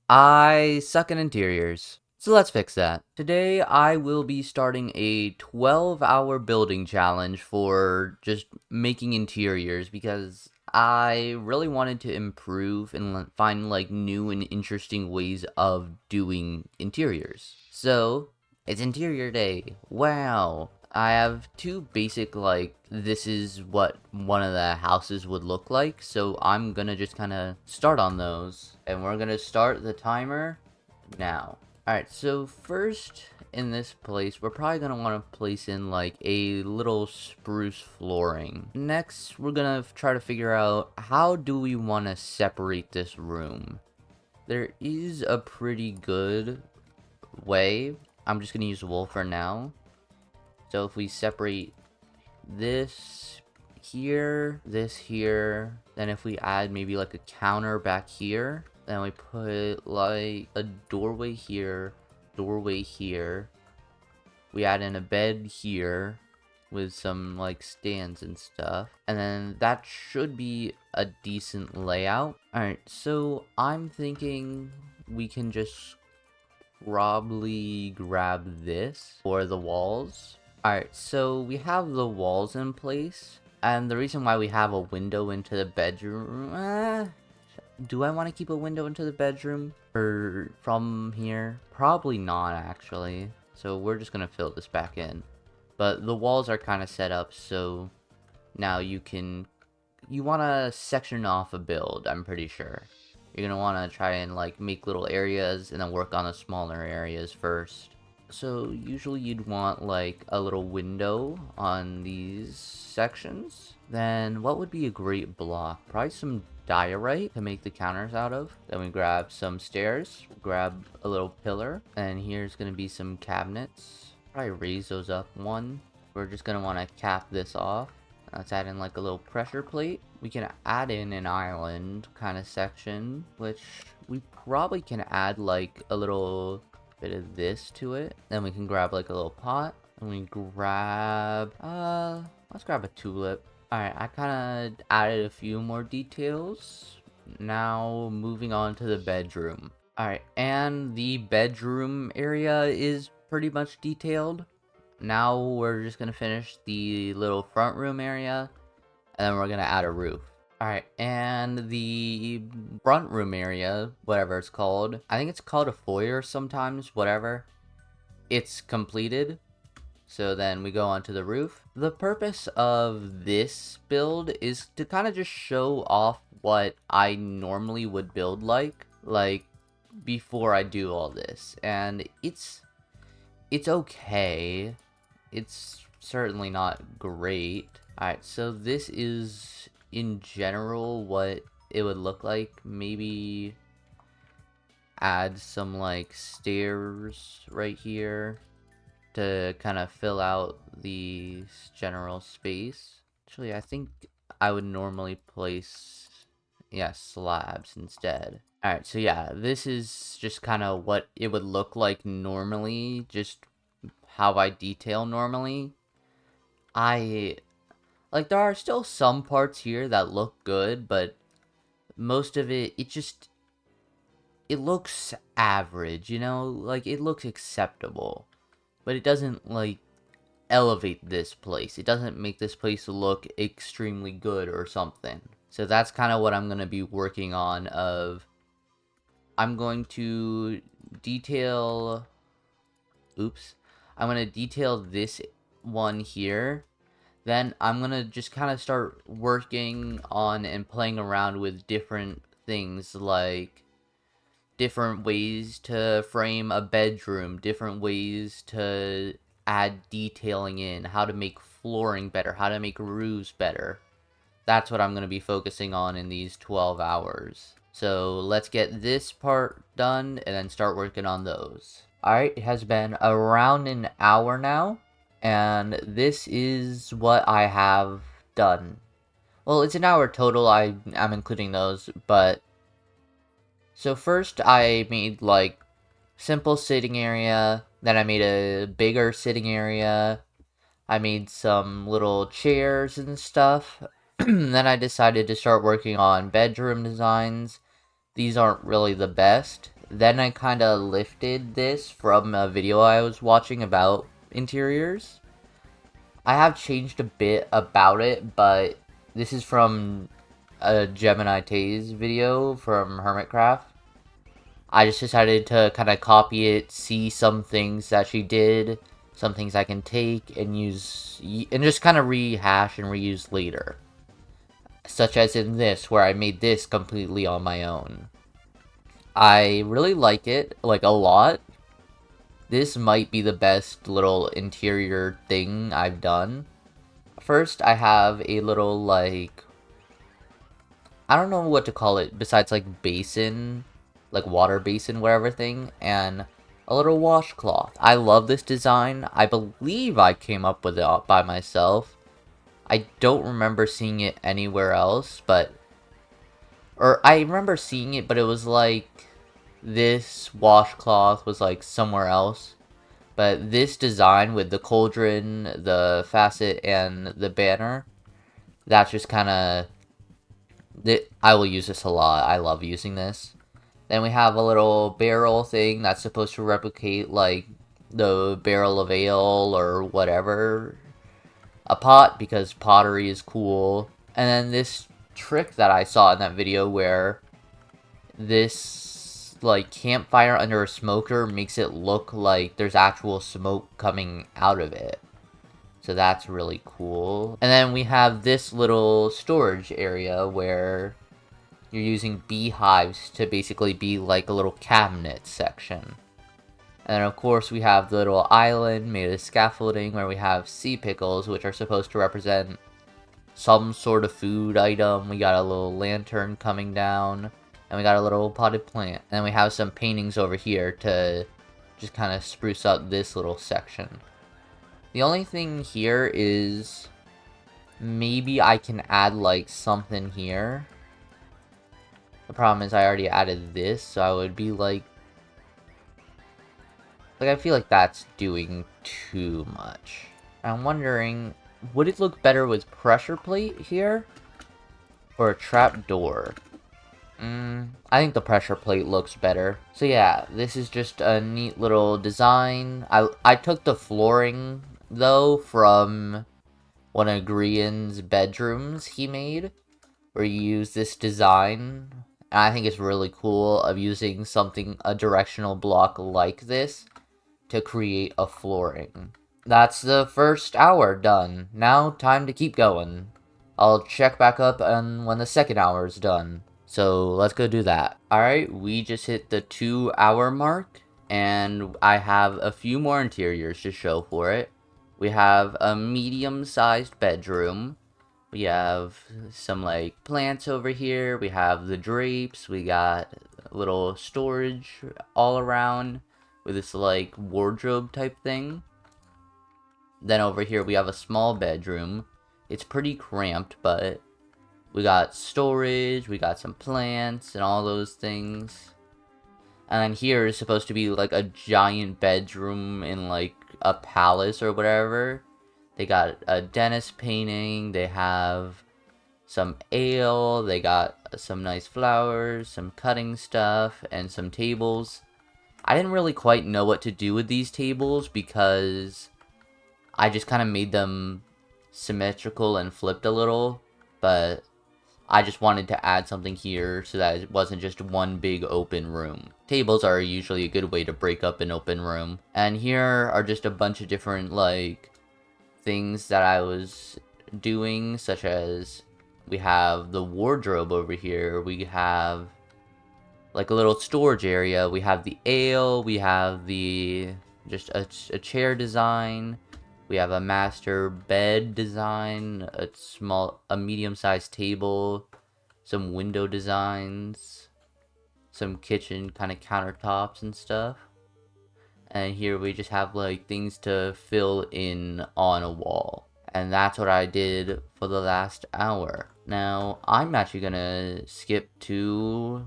I suck in interiors. So let's fix that. Today I will be starting a 12-hour building challenge for just making interiors because I really wanted to improve and find like new and interesting ways of doing interiors. So, it's interior day. Wow. I have two basic, like, this is what one of the houses would look like, so I'm gonna just kind of start on those. And we're gonna start the timer now. Alright, so first in this place, we're probably gonna want to place in, like, a little spruce flooring. Next, we're gonna try to figure out how do we want to separate this room. There is a pretty good way. I'm just gonna use wool for now. So if we separate this here, then if we add maybe like a counter back here, then we put like a doorway here, we add in a bed here with some like stands and stuff, and then that should be a decent layout. Alright, so I'm thinking we can just probably grab this for the walls. Alright, so we have the walls in place, and the reason why we have a window into the bedroom, do I want to keep a window into the bedroom or from here? Probably not, actually. So we're just gonna fill this back in. But the walls are kind of set up, so now you want to section off a build, I'm pretty sure. You're gonna want to try and like make little areas and then work on the smaller areas first. So usually you'd want like a little window on these sections. Then what would be a great block? Probably some diorite to make the counters out of. Then we grab some stairs, grab a little pillar, and here's gonna be some cabinets. Probably raise those up one. We're just gonna want to cap this off. Let's add in like a little pressure plate. We can add in an island kind of section, which we probably can add like a little bit of this to it. Then we can grab like a little pot, and we grab let's grab a tulip. Alright, I kind of added a few more details. Now moving on to the bedroom. Alright, and the bedroom area is pretty much detailed. Now we're just gonna finish the little front room area, and then we're gonna add a roof. Alright, and the front room area, whatever it's called, I think it's called a foyer sometimes, whatever, it's completed. So then we go onto the roof. The purpose of this build is to kind of just show off what I normally would build like before I do all this. And it's okay. It's certainly not great. Alright, so this is in general what it would look like. Maybe add some like stairs right here to kind of fill out the general space. Actually, I think I would normally place, yeah, slabs instead. Alright, so yeah, this is just kind of what it would look like normally, just how I detail normally. Like, there are still some parts here that look good, but most of it, it looks average, you know? Like, it looks acceptable. But it doesn't, like, elevate this place. It doesn't make this place look extremely good or something. So that's kind of what I'm going to be working on I'm going to detail... Oops. I'm going to detail this one here. Then I'm going to just kind of start working on and playing around with different things, like different ways to frame a bedroom, different ways to add detailing in, how to make flooring better, how to make roofs better. That's what I'm going to be focusing on in these 12 hours. So let's get this part done and then start working on those. Alright, it has been around an hour now, and this is what I have done. Well, it's an hour total, I'm including those, but... So first I made, like, simple sitting area, then I made a bigger sitting area, I made some little chairs and stuff, then I decided to start working on bedroom designs. These aren't really the best. Then I kind of lifted this from a video I was watching about interiors. I have changed a bit about it, but this is from a Gemini Taze video from Hermitcraft. I just decided to kind of copy it, see some things that she did, some things I can take and use, and just kind of rehash and reuse later. Such as in this, where I made this completely on my own. I really like it, like, a lot. This might be the best little interior thing I've done. First, I have a little, like, I don't know what to call it besides, like, basin, like, water basin, whatever thing, and a little washcloth. I love this design. I believe I came up with it by myself. I don't remember seeing it anywhere else, but... Or, I remember seeing it, but it was, like, this washcloth was, like, somewhere else. But this design with the cauldron, the facet, and the banner, that's just kind of... I will use this a lot. I love using this. Then we have a little barrel thing that's supposed to replicate, like, the barrel of ale or whatever. A pot, because pottery is cool. And then this trick that I saw in that video where this, like, campfire under a smoker makes it look like there's actual smoke coming out of it. So that's really cool. And then we have this little storage area where you're using beehives to basically be like a little cabinet section. And then of course we have the little island made of scaffolding where we have sea pickles, which are supposed to represent some sort of food item. We got a little lantern coming down, and we got a little potted plant. And then we have some paintings over here to just kind of spruce up this little section. The only thing here is maybe I can add like something here. The problem is I already added this, so I would be like I feel like that's doing too much. I'm wondering, would it look better with pressure plate here? Or a trap door? I think the pressure plate looks better. So yeah, this is just a neat little design. I took the flooring, though, from one of Grian's bedrooms he made, where you use this design. And I think it's really cool of using a directional block like this to create a flooring. That's the first hour done. Now, time to keep going. I'll check back up on when the second hour is done. So, let's go do that. Alright, we just hit the 2-hour mark, and I have a few more interiors to show for it. We have a medium-sized bedroom. We have some, like, plants over here. We have the drapes. We got a little storage all around with this, like, wardrobe type thing. Then over here we have a small bedroom. It's pretty cramped, but we got storage, we got some plants, and all those things. And then here is supposed to be, like, a giant bedroom in, like, a palace or whatever. They got a dentist painting, they have some ale, they got some nice flowers, some cutting stuff, and some tables. I didn't really quite know what to do with these tables because I just kind of made them symmetrical and flipped a little, but I just wanted to add something here so that it wasn't just one big open room. Tables are usually a good way to break up an open room. And here are just a bunch of different, like, things that I was doing, such as we have the wardrobe over here, we have like a little storage area, we have the ale, we have the just a chair design, we have a master bed design, a medium-sized table, some window designs, some kitchen kind of countertops and stuff. And here we just have like things to fill in on a wall. And that's what I did for the last hour. Now, I'm actually gonna skip 2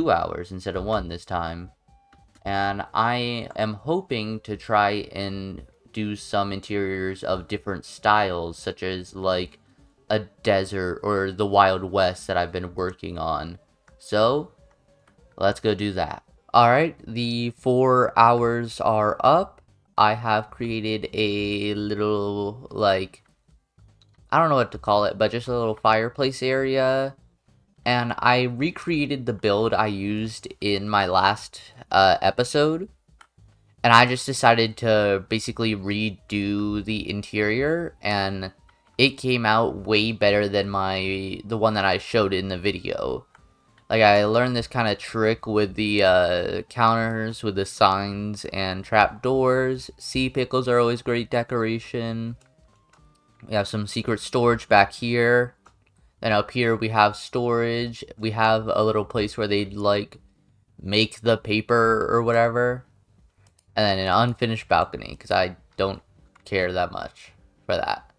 hours instead of 1 this time. And I am hoping to try and do some interiors of different styles, such as like a desert or the Wild West that I've been working on. So, Let's go do that. Alright, the 4 hours are up. I have created a little, like, I don't know what to call it, but just a little fireplace area. And I recreated the build I used in my last episode. And I just decided to basically redo the interior, and it came out way better than the one that I showed in the video. Like, I learned this kind of trick with the counters, with the signs and trapdoors. Sea pickles are always great decoration. We have some secret storage back here. Then up here we have storage. We have a little place where they'd, like, make the paper or whatever. And then an unfinished balcony, because I don't care that much for that.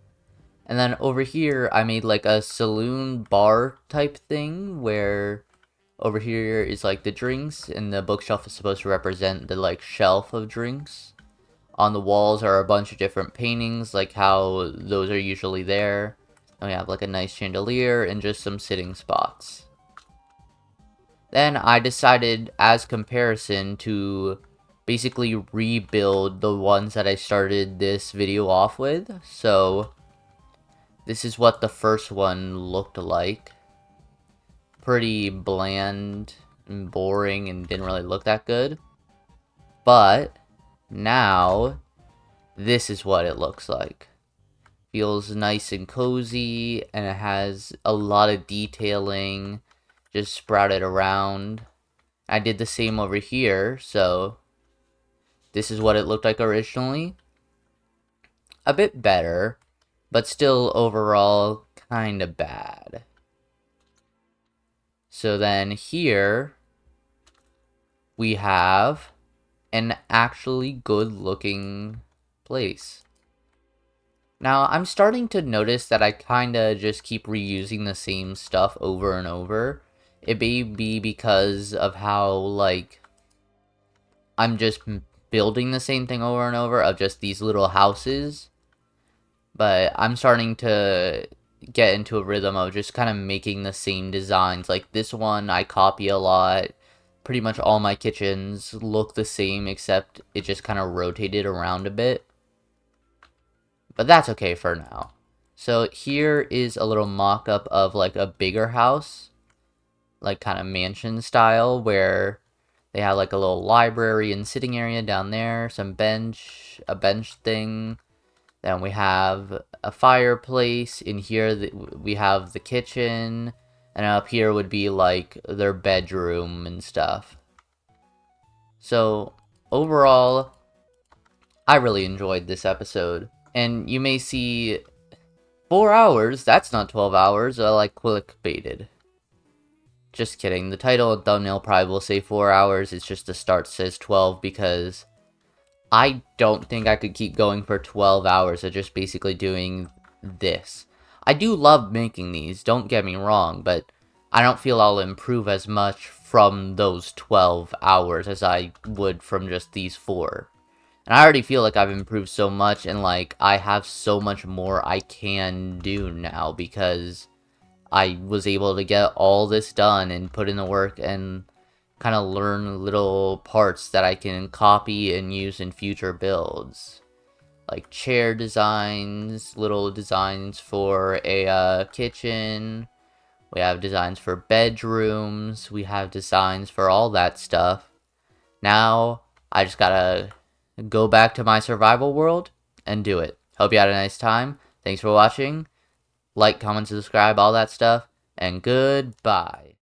And then over here, I made like a saloon bar type thing, where over here is like the drinks, and the bookshelf is supposed to represent the like shelf of drinks. On the walls are a bunch of different paintings, like how those are usually there. And we have like a nice chandelier and just some sitting spots. Then I decided, as comparison, to basically rebuild the ones that I started this video off with. So this is what the first one looked like. Pretty bland and boring and didn't really look that good. But now this is what it looks like. Feels nice and cozy, and it has a lot of detailing just sprouted around. I did the same over here, so this is what it looked like originally. A bit better, but still overall kind of bad. So then here we have an actually good looking place. Now I'm starting to notice that I kind of just keep reusing the same stuff over and over. It may be because of how, like, I'm just building the same thing over and over of just these little houses. But I'm starting to get into a rhythm of just kind of making the same designs. Like this one I copy a lot. Pretty much all my kitchens look the same, except it just kind of rotated around a bit. But that's okay for now. So here is a little mock-up of like a bigger house, like kind of mansion style, where they have like a little library and sitting area down there, a bench thing. Then we have a fireplace. In here we have the kitchen, and up here would be like their bedroom and stuff. So overall, I really enjoyed this episode. And you may see 4 hours, that's not 12 hours, I like clickbaited. Just kidding, the title and thumbnail probably will say 4 hours, it's just the start says 12 because I don't think I could keep going for 12 hours of just basically doing this. I do love making these, don't get me wrong, but I don't feel I'll improve as much from those 12 hours as I would from just these 4. And I already feel like I've improved so much, and like I have so much more I can do now because I was able to get all this done and put in the work and kind of learn little parts that I can copy and use in future builds. Like chair designs, little designs for a kitchen. We have designs for bedrooms. We have designs for all that stuff. Now I just gotta go back to my survival world and do it. Hope you had a nice time. Thanks for watching. Like, comment, subscribe, all that stuff. And goodbye.